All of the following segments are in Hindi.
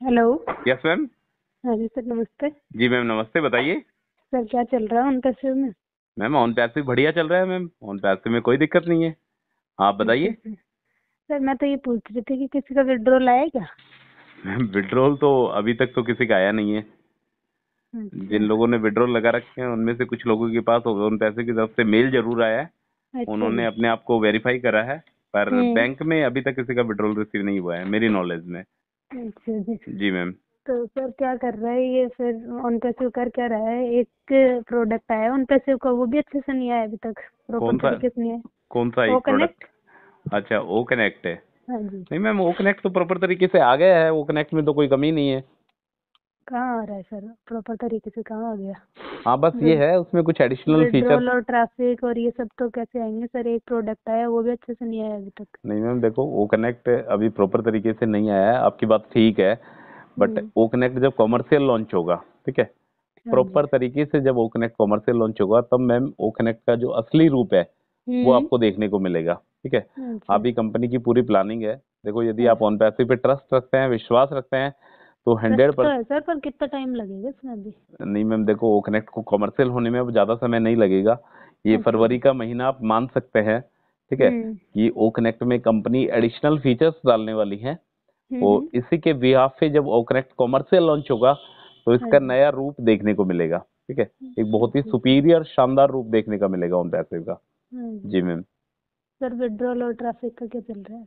हेलो। Yes ma'am. हाँ जी सर, नमस्ते। जी मैम नमस्ते, बताइए। सर क्या चल रहा है उनका शिव में? मैम ऑन पैसिव बढ़िया चल रहा है मैम, ऑन पैसिव में कोई दिक्कत नहीं है। आप अच्छा बताइए। अच्छा। सर मैं तो ये पूछ रही थी कि किसी का विड्रॉल आया क्या? मैम विड्रॉल तो अभी तक तो किसी का आया नहीं है। अच्छा जिन लोगों ने विड्रॉल लगा रखे हैं उनमें से कुछ लोगों के पास उन पैसे की तरफ से मेल जरूर आया है। अच्छा उन्होंने जी। अपने आप को वेरीफाई करा है। पर हम्म। बैंक में अभी तक किसी का विड्रॉल रिसीव नहीं हुआ है मेरी नॉलेज में। अच्छा जी। जी मैम। तो सर क्या कर रहा है ये फिर? उन पैसे कर क्या रहा है? एक प्रोडक्ट आया उन पैसे का, वो भी अच्छे से नहीं आया अभी तक, प्रॉपर कौन सा? तरीके से नहीं आया। कौन सा ओ एक कनेक्ट। प्रोडक्ट? अच्छा ओ कनेक्ट है। हाँ जी। नहीं मैम ओ कनेक्ट तो प्रॉपर तरीके से आ गया है, ओ कनेक्ट में तो कोई कमी नहीं है। कहाँ आ रहा है सर? प्रॉपर तरीके से कहाँ आ गया? हाँ बस ये है उसमें कुछ एडिशनल फीचर्स। विड्रॉल और ट्रैफिक और ये सब तो कैसे आएंगे सर? एक प्रोडक्ट आया वो भी अच्छे से नहीं आया अभी तक। नहीं मैम देखो ओ कनेक्ट अभी प्रॉपर तरीके से नहीं आया है, आपकी बात ठीक है। But hmm. ओ कनेक्ट जब कॉमर्शियल लॉन्च होगा, ठीक है, हाँ जी। प्रॉपर तरीके से जब ओ कनेक्ट कॉमर्शियल लॉन्च होगा तब मैम ओ कनेक्ट का जो असली रूप है वो हम्म। आपको देखने को मिलेगा। ठीक है। अच्छा। अभी कंपनी की पूरी प्लानिंग है। देखो यदि हाँ। आप ऑन पैसिव पे ट्रस्ट रखते हैं, विश्वास रखते हैं तो ट्रस्ट हंड्रेड तो है परसेंट। सर, पर कितना टाइम लगेगा इसमें अभी? नहीं मैम देखो ओ कनेक्ट को कॉमर्शियल होने में अब ज़्यादा समय नहीं लगेगा। ये अच्छा फरवरी जी। का महीना आप मान सकते हैं। ठीक है। हम्म। कि ओ कनेक्ट में कंपनी एडिशनल फीचर्स डालने वाली है। और हम्म। इसी के बिहाफ पे जब ओ कनेक्ट कॉमर्शियल लॉन्च होगा तो हाँ इसका जी। नया रूप देखने को मिलेगा। ठीक है। एक बहुत ही अच्छा अच्छा। सुपीरियर शानदार रूप देखने का मिलेगा उन पैसे का। हाँ जी। जी मैम। सर विड्रॉल और ट्रैफिक का क्या चल रहा है?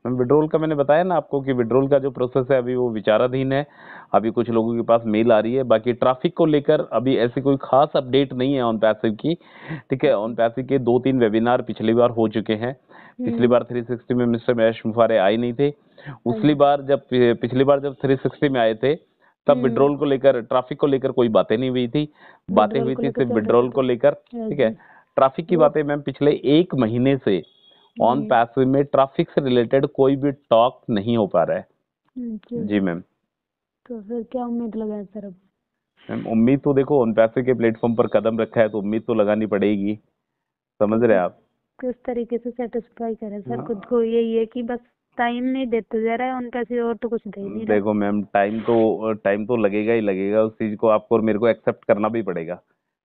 मैम विड्रोल का मैंने बताया ना आपको कि विड्रोल का जो प्रोसेस है अभी वो विचाराधीन है। अभी कुछ लोगों के पास मेल आ रही है, बाकी ट्रैफिक को लेकर अभी ऐसी कोई खास अपडेट नहीं है ऑन पैसिव की। ठीक है। अच्छा। ऑन पैसिव के 2-3 वेबिनार पिछली बार हो चुके हैं। पिछली हम्म। बार 360 में मिस्टर महेश मुफारे आए नहीं थे। हाँ जी। पिछली बार जब 360 में आए थे तब हम्म। विड्रोल को लेकर ट्रैफिक को लेकर कोई बातें नहीं हुई थी। बातें विड्रॉल हुई को थी लेकर सिर्फ चल रही विड्रोल को थी। लेकर। हाँ ठीक है। जी। ट्रैफिक की वो। बातें मैम पिछले 1 महीने से ऑन हम्म। पैसिव में ट्रैफिक से रिलेटेड कोई भी टॉक नहीं हो पा रहा है। अच्छा जी जी। मैम। तो फिर क्या उम्मीद लगाए सर अब? मैम उम्मीद तो देखो ऑन पैसिव के प्लेटफॉर्म पर कदम रखा है तो उम्मीद तो लगानी पड़ेगी। तो समझ रहे फिर हैं आप? किस तरीके से सेटिस्फाई करें सर खुद हाँ, को? यही है कि बस टाइम नहीं देते जा रहा है उन पैसे, और तो कुछ दे ही नहीं रहा। देखो मैम टाइम तो लगेगा ही लगेगा, उस चीज को आपको और मेरे को एक्सेप्ट करना भी पड़ेगा।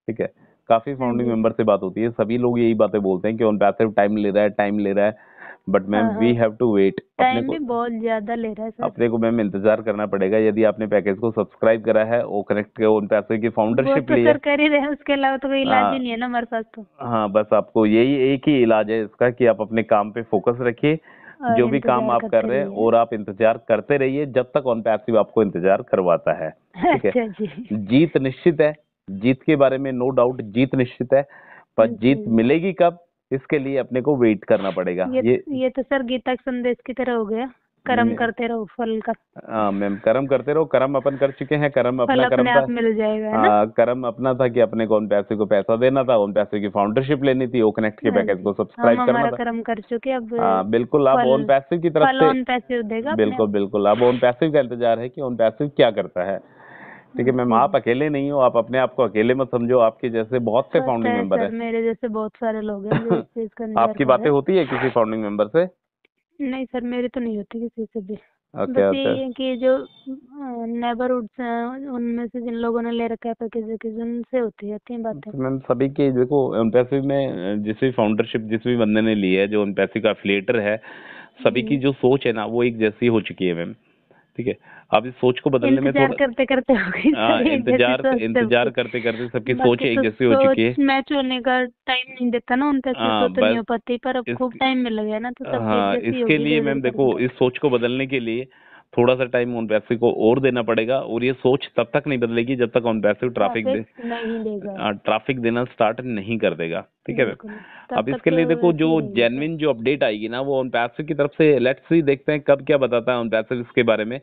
ठीक है। काफी हाँ फाउंडिंग जी। मेंबर से बात होती है, सभी लोग यही बातें बोलते हैं कि ऑन पैसिव टाइम ले रहा है, टाइम ले रहा है। बट मैम हाँ वी हाँ। हैव टू वेट अपने टाइम भी को। बहुत ज्यादा ले रहा है सर। अपने को मैम इंतजार करना पड़ेगा। यदि आपने पैकेज को सब्सक्राइब करा है, ओ कनेक्ट के ऑन पैसिव की वो फाउंडरशिप तो ली सर है। कर ही रहे हैं, उसके अलावा तो कोई इलाज ही हाँ। नहीं है ना हमारे पास तो। हाँ बस आपको यही एक ही इलाज है इसका कि आप अपने काम पे फोकस रखिए। और जो भी काम इंतजार आप कर करते रहे हैं रहिए। और आप इंतजार करते रहिए जब तक ऑन पैसिव आपको इंतजार करवाता है। ठीक है। अच्छा जी। जीत निश्चित है। जीत के बारे में नो डाउट, जीत निश्चित है। पर अच्छा जीत जी। मिलेगी कब, इसके लिए अपने को वेट करना पड़ेगा ये ये। ये तो सर गीता के संदेश की तरह हो गया। नहीं कर्म नहीं। करते रहो, फल का हाँ मैम कर्म करते रहो, कर्म अपन कर चुके हैं, कर्म फल अपना कर्म अपने था। आप मिल जाएगा, है ना? कर्म अपना था कि अपने को उन पैसे को पैसा देना था, उन पैसे की फाउंडरशिप लेनी थी, ओ कनेक्ट के हाँ पैकेज जी। को हम सब्सक्राइब करना हमारा था। कर्म कर चुके, अब हाँ बिल्कुल, अब फल। ऑन पैसिव की तरफ फल से। ऑन पैसे देगा अपने बिल्कुल आप। बिल्कुल, अब ऑन पैसिव का इंतजार है कि ऑन पैसिव क्या करता है। ठीक है मैम, अच्छा आप जी। अकेले नहीं हो, आप अपने आप को अकेले मत समझो, आपके जैसे बहुत से पता फाउंडिंग है मेंबर सर, है। मेरे जैसे बहुत सारे लोग हैं जो इस चीज का इंतजार आपकी कर रहे बातें हैं। होती है किसी फाउंडिंग मेंबर से? नहीं सर, मेरी तो नहीं होती किसी से भी। ओके बस ओके। यही है कि जो नेबरहुड्स हैं उनमें से जिन लोगों ने ले रखा है पैकेज, उनसे होती रहती हैं बातें। तो मैम सभी के देखो एम्पैसी में जिस भी फाउंडरशिप जिस भी बंदे ने ली है, जो एम्पैसी का एफिलिएटर है, सभी की हम्म। जो सोच है ना वो एक जैसी हो चुकी है मैम। ठीक है। अब इस सोच को बदलने में इंतजार थोड़ा करते करते हो गई सर एक जैसी इंतजार सोच सबकी। इंतजार करते करते सबकी सोच बाकी एक तो जैसी हो चुकी सोच है। मैच होने का टाइम नहीं देता ना उन पैसे, तो नहीं बस हो पाती, पर अब इस खूब टाइम मिल गया ना, तो सबकी एक हाँ जैसी इसके होगी लिए धीरे मैम धीरे करके। देखो इस सोच को बदलने के लिए थोड़ा सा टाइम ऑन पैसिव को और देना पड़ेगा, और ये सोच तब तक नहीं बदलेगी जब तक ऑन पैसिव ट्रैफिक नहीं देगा। ट्रैफिक देना स्टार्ट नहीं कर देगा। ठीक है मैम। बिल्कुल। तब अब तक इसके तो लिए देखो ऐसे जो ही रहेगी सर। जेन्युइन जो अपडेट आएगी ना वो ऑन पैसिव की तरफ से, लेट्स सी देखते हैं कब क्या बताता है ऑन पैसिव इसके बारे में।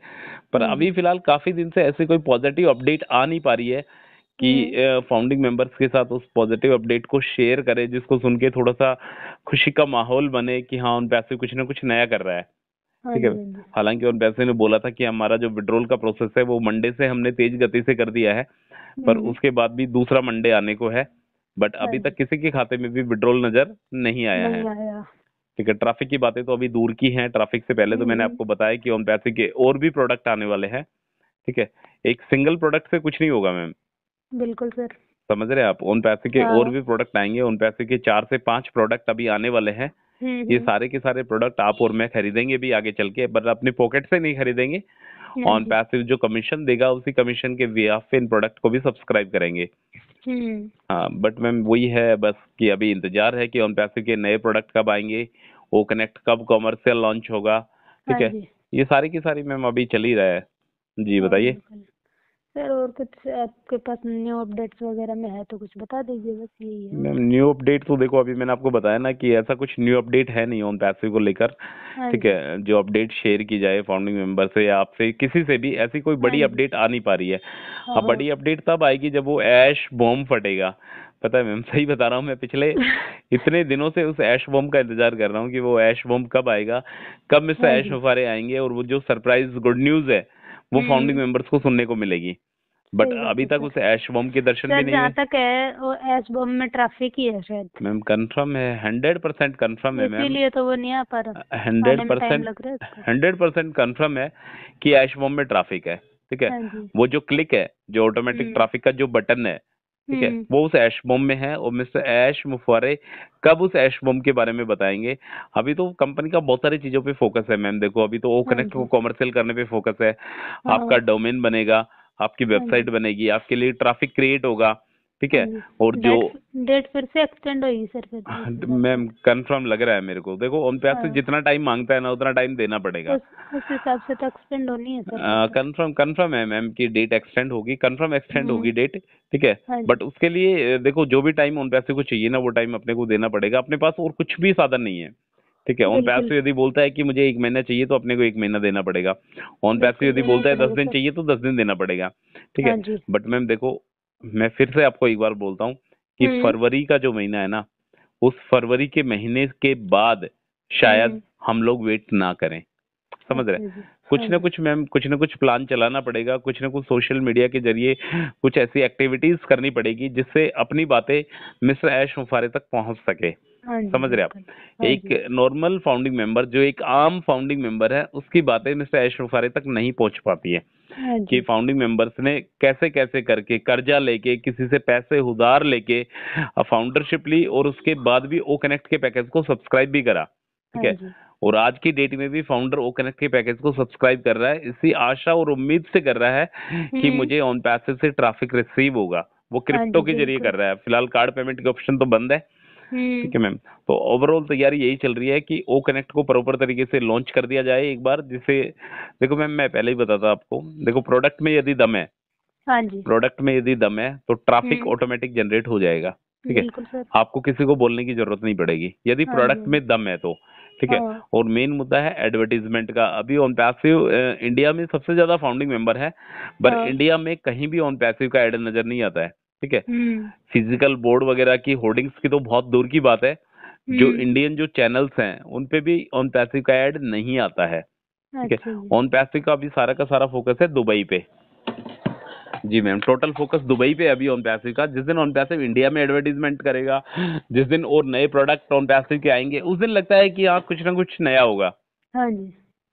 पर जी। अभी फिलहाल काफी दिन से ऐसी कोई पॉजिटिव अपडेट आ नहीं पा रही है हम्म। कि फाउंडिंग मेंबर्स के साथ उस पॉजिटिव अपडेट को शेयर करें जिसको सुन के थोड़ा सा खुशी का माहौल बने कि हाँ उन पैसे कुछ ना कुछ नया कर रहा है। हाँ ठीक है। जी हाँ जी। हालांकि उन पैसे ने बोला था कि हमारा जो विड्रॉल का प्रोसेस है वो मंडे से हमने तेज गति से कर दिया है, पर हम्म। उसके बाद भी दूसरा मंडे आने को है। बट हाँ अभी तक जी। किसी के खाते में भी विड्रॉल नजर नहीं आया है। नहीं आया। ठीक है। ट्रैफिक की बातें तो अभी दूर की हैं, ट्रैफिक से पहले तो मैंने हम्म। आपको बताया कि ऑन पैसे के और भी प्रोडक्ट आने वाले हैं। ठीक है, एक सिंगल प्रोडक्ट से कुछ नहीं होगा मैम, बिल्कुल सर। समझ रहे हैं आप। उन पैसे के और हाँ। भी प्रोडक्ट आएंगे, उन पैसे के 4 से 5 प्रोडक्ट अभी आने वाले हैं। ये हम्म। सारे के सारे प्रोडक्ट आप और मैं खरीदेंगे भी आगे चल के, पर अपनी पॉकेट से नहीं खरीदेंगे। हाँ ऑन जी। पैसिव जो कमीशन देगा उसी कमीशन के बिहाफ पे इन प्रोडक्ट को भी सब्सक्राइब करेंगे। हम्म। हाँ, बट मैम वही है बस कि अभी इंतजार है कि ऑन पैसिव के नए प्रोडक्ट कब आएंगे, वो कनेक्ट कब कमर्शियल लॉन्च होगा। हाँ ठीक है, जी। ये सारी की सारी मैम अभी चल ही रहा है। जी हाँ बताइए। बिल्कुल सर। और कुछ आपके पास न्यू अपडेट्स वगैरह में है तो कुछ बता दीजिए, बस यही है मैम और। न्यू अपडेट तो देखो अभी मैंने आपको बताया ना कि ऐसा कुछ न्यू अपडेट है नहीं ऑन पैसिव को लेकर। हाँ ठीक जी। है, जो अपडेट शेयर की जाए फाउंडिंग मेंबर से या आपसे किसी से भी, ऐसी कोई हाँ बड़ी जी। अपडेट आ नहीं पा रही है। हाँ अब हाँ। बड़ी अपडेट तब आएगी जब वो ऐश बॉम्ब फटेगा। पता है मैम, सही बता रहा हूँ, मैं पिछले इतने दिनों से उस ऐश बॉम्ब का इंतजार कर रहा हूँ कि वो ऐश बॉम्ब कब आएगा, कब मिस्टर हाँ ऐश जी। मुफारे आएंगे और वो जो सरप्राइज गुड न्यूज है वो फाउंडिंग हम्म। मेंबर्स को सुनने को मिलेगी। बट सही बात अभी है तक सर। उस ऐश बॉम्ब के दर्शन भी सर नहीं जहाँ हुए। तक है वो एस बॉम्ब में ट्रैफिक ही है शायद, मैम कंफर्म है, 100% कंफर्म है मैम। इसीलिए तो वो नहीं आ पा रहा, हंड्रेड आने में टाइम परसेंट लग रहा है उसको। 100% कंफर्म है कि ऐश बॉम्ब में ट्रैफिक है। ठीक है, हाँ जी। वो जो क्लिक है, जो ऑटोमेटिक हम्म। ट्रैफिक का जो बटन है, ठीक है, हम्म। वो उस ऐश बॉम्ब में है। और मिस्टर ऐश मुफारे कब उस ऐश बॉम्ब के बारे में बताएंगे। अभी तो कंपनी का बहुत सारी चीजों पे फोकस है मैम। देखो अभी तो वो हाँ कनेक्ट को जी। कॉमर्शियल करने पे फोकस है। आपका हाँ। डोमेन बनेगा, आपकी हाँ जी। वेबसाइट बनेगी, आपके लिए ट्रैफिक क्रिएट होगा। ठीक हाँ है, जी। और जो डेट डेट फिर से एक्सटेंड होगी सर फिर इस हिसाब से। मैम कंफर्म लग रहा है मेरे को। देखो ऑन पे से हाँ। जितना टाइम मांगता है ना उतना टाइम देना पड़ेगा। उस उस हिसाब से तो एक्सटेंड होनी है सर फिर तो। कंफर्म कंफर्म है मैम कि डेट एक्सटेंड होगी, कंफर्म एक्सटेंड होगी हम्म। डेट। ठीक है, हाँ बट जी। उसके लिए देखो जो भी टाइम ऑन पैसे को चाहिए ना वो टाइम अपने को देना पड़ेगा। अपने पास और कुछ भी साधन नहीं है। ठीक है, ऑन बिल्कुल। पैसे यदि बोलता है कि मुझे 1 महीना चाहिए तो अपने को 1 महीना देना पड़ेगा। ऑन पैसे बिल्कुल यदि देना बोलता है दस पड़ेगा दिन सर। चाहिए तो 10 दिन देना पड़ेगा। ठीक हाँ है, जी। बट मैम देखो, मैं फिर से आपको एक बार बोलता हूँ कि हम्म। फरवरी का जो महीना है ना, उस फरवरी के महीने के बाद शायद हम्म। हम लोग वेट ना करें। समझ रहे, अच्छा जी। कुछ हाँ ना जी। कुछ मैम, कुछ ना कुछ प्लान चलाना पड़ेगा, कुछ ना कुछ सोशल मीडिया के जरिए कुछ ऐसी एक्टिविटीज करनी पड़ेगी जिससे अपनी बातें मिस्टर ऐश मुफारे तक पहुंच सके। हाँ जी। समझ रहे आप, बिल्कुल। हाँ एक जी। नॉर्मल फाउंडिंग मेंबर, जो एक आम फाउंडिंग मेंबर है, उसकी बातें मिस्टर ऐश मुफारे तक नहीं पहुंच पाती है हाँ कि जी। फाउंडिंग मेंबर्स ने कैसे कैसे करके कर्जा लेके, किसी से पैसे उधार लेके फाउंडरशिप ली और उसके बाद भी ओ कनेक्ट के पैकेज को सब्सक्राइब भी करा। ठीक हाँ है, जी। और आज की डेट में भी फाउंडर ओ कनेक्ट के पैकेज को सब्सक्राइब कर रहा है, इसी आशा और उम्मीद से कर रहा है कि हम्म। मुझे ऑन पैसे से ट्रैफिक रिसीव होगा। वो हाँ क्रिप्टो जी। के जरिए बिल्कुल। कर रहा है, फिलहाल कार्ड पेमेंट के ऑप्शन तो बंद है। हम्म। ठीक है मैम, तो ओवरऑल तैयारी यही चल रही है कि ओ कनेक्ट को प्रॉपर तरीके से लॉन्च कर दिया जाए एक बार, जिससे देखो मैम, मैं पहले ही बताता आपको, देखो प्रोडक्ट में यदि दम है, हाँ जी। प्रोडक्ट में यदि दम है तो ट्रैफिक हम्म। ऑटोमेटिक जनरेट हो जाएगा। ठीक है, बिल्कुल सर। आपको किसी को बोलने की जरूरत नहीं पड़ेगी यदि हाँ जी। प्रोडक्ट हाँ जी। में दम है तो। ठीक है, हाँ। और मेन मुद्दा है एडवर्टीजमेंट का। अभी ऑन पैसिव इंडिया में सबसे ज्यादा फाउंडिंग मेंबर है, पर हाँ। इंडिया में कहीं भी ऑन पैसिव का एड नजर नहीं आता है। ठीक है, हम्म। फिजिकल बोर्ड वगैरह की होर्डिंग्स की तो बहुत दूर की बात है, जो हम्म। इंडियन जो चैनल्स हैं उन पे भी ऑन पैसिव का एड नहीं आता है। ठीक है, अच्छा जी। ऑन पैसिव का अभी सारा का सारा फोकस है दुबई पे। जी मैम, टोटल फोकस दुबई पे अभी ऑन पैसिव का। जिस दिन ऑन पैसिव इंडिया में एडवर्टीजमेंट करेगा, जिस दिन और नए प्रोडक्ट ऑन पैसिव के आएंगे, उस दिन लगता है कि हाँ कुछ ना कुछ नया होगा। हाँ जी।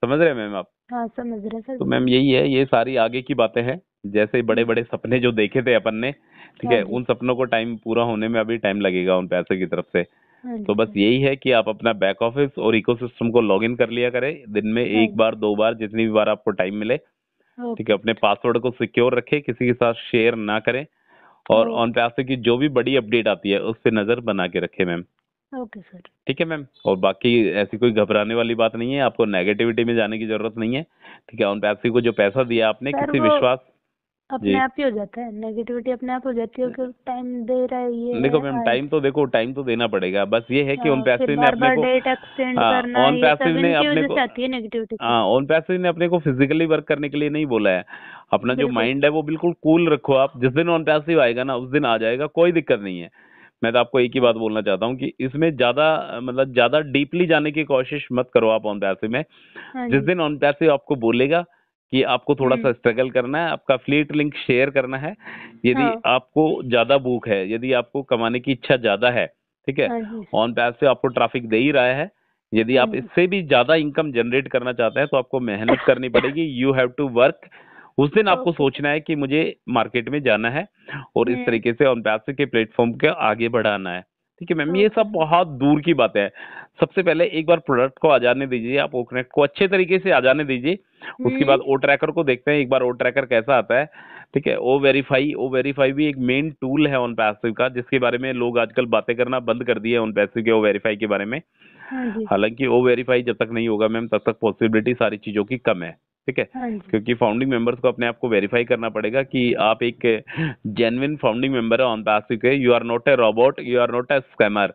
समझ रहे हैं मैम आप। हाँ समझ रहे सर तो मैम बिल्कुल। यही है, ये सारी आगे की बातें हैं। जैसे बड़े हम्म। बड़े सपने जो देखे थे अपन ने, ठीक हाँ है, जी। उन सपनों को टाइम पूरा होने में अभी टाइम लगेगा उन पैसे की तरफ से। हाँ तो जी बस सर। यही है कि आप अपना बैक ऑफिस और इकोसिस्टम को लॉग इन कर लिया करें, दिन में हाँ एक जी। बार 2 बार, जितनी भी बार आपको टाइम मिले। ठीक है, ओके अपने सर। पासवर्ड को सिक्योर रखें, किसी के साथ शेयर ना करें, और ऑन ओके। पैसे की जो भी बड़ी अपडेट आती है उस पर नजर बना के रखें मैम। Okay sir. ठीक है मैम, और बाकी ऐसी कोई घबराने वाली बात नहीं है, आपको नेगेटिविटी में जाने की जरूरत नहीं है। ठीक है, ऑन पैसे को जो पैसा दिया आपने सर किसी वो विश्वास। अपने जी आप ही हो जाता है, नेगेटिविटी अपने आप हो जाती है कि टाइम दे रहा है ये देखो है मैम, आज। टाइम तो देना पड़ेगा, बस ये है कि ऑन पैसिव फिर ने बार अपने बार को, डेट एक्सटेंड हाँ करना, ऑन ये पैसिव सब ने इनकी अपने वजह को, से आती है नेगेटिविटी सर। हाँ ऑन पैसिव ने अपने को फिजिकली वर्क करने के लिए नहीं बोला है। अपना जो बिल्कुल। माइंड है वो बिल्कुल कूल रखो आप, जिस दिन ऑन पैसिव आएगा ना उस दिन आ जाएगा, कोई दिक्कत नहीं है। मैं तो आपको एक ही बात बोलना चाहता हूँ कि इसमें ज्यादा मतलब ज्यादा डीपली जाने की कोशिश मत करो आप ऑन पैसिव में। हाँ जिस जी। दिन ऑन पैसिव आपको बोलेगा कि आपको थोड़ा सा हम्म। स्ट्रगल करना है, आपका फ्लीट लिंक शेयर करना है, यदि हाँ। आपको ज्यादा भूख है, यदि आपको कमाने की इच्छा ज्यादा है, ठीक है, हाँ जी। ऑन पैसिव आपको ट्रैफिक दे ही रहा है, यदि हाँ आप जी। इससे भी ज्यादा इनकम जनरेट करना चाहते हैं तो आपको मेहनत करनी पड़ेगी। यू हैव टू वर्क, उस दिन आपको ओके। सोचना है कि मुझे मार्केट में जाना है और इस हम्म। तरीके से ऑन पैसिव के प्लेटफॉर्म के आगे बढ़ाना है। ठीक है मैम, ये ओके सब सर। बहुत दूर की बात है। सबसे पहले एक बार प्रोडक्ट को आ जाने दीजिए, आप ओ कनेक्ट को अच्छे तरीके से आ जाने दीजिए। उसके हम्म। बाद ओ ट्रैकर को देखते हैं एक बार, ओ ट्रैकर कैसा आता है। ठीक है, ओ वेरीफाई भी एक मेन टूल है ऑन पैसिव का, जिसके बारे में लोग आजकल बातें करना बंद कर दिए ऑन पैसिव के ओ वेरीफाई के बारे में। हाँ जी। हालांकि ओ वेरीफाई जब तक नहीं होगा मैम, तब तक पॉसिबिलिटी सारी चीजों की कम है। ठीक है, हाँ जी। क्योंकि फाउंडिंग मेंबर्स को अपने आप को वेरीफाई करना पड़ेगा कि आप एक जेन्युइन फाउंडिंग मेंबर है ऑन पैसिव के। You are not a robot, you are not a scammer.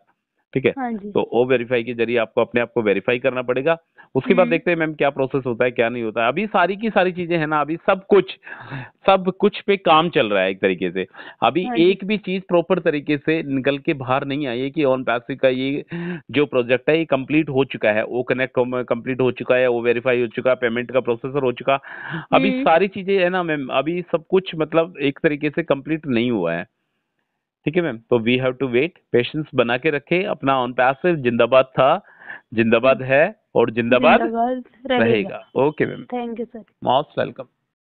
ठीक है, हाँ जी। तो ओ वेरीफाई के जरिए आपको अपने आप को वेरीफाई करना पड़ेगा। उसके बाद हम्म। देखते हैं मैम क्या प्रोसेस होता है क्या नहीं होता है। अभी सारी की सारी चीजें है ना, अभी सब कुछ पे काम चल रहा है एक तरीके से। अभी हाँ जी। एक भी चीज प्रॉपर तरीके से निकल के बाहर नहीं आई है कि ऑन पैसिव का ये जो प्रोजेक्ट है ये कंप्लीट हो चुका है, ओ कनेक्ट कंप्लीट हो चुका है, ओ वेरीफाई हो चुका है, पेमेंट का प्रोसेसर हो चुका। अभी हम्म। सारी चीजें है ना मैम, अभी सब कुछ मतलब एक तरीके से कंप्लीट नहीं हुआ है। ठीक है मैम, तो we have to wait, patience बना के रखे अपना। ऑन पैसिव जिंदाबाद था, जिंदाबाद है और जिंदाबाद जिंदाबाद रहेगा। रहेगा। Okay ma'am, thank you sir. Most welcome.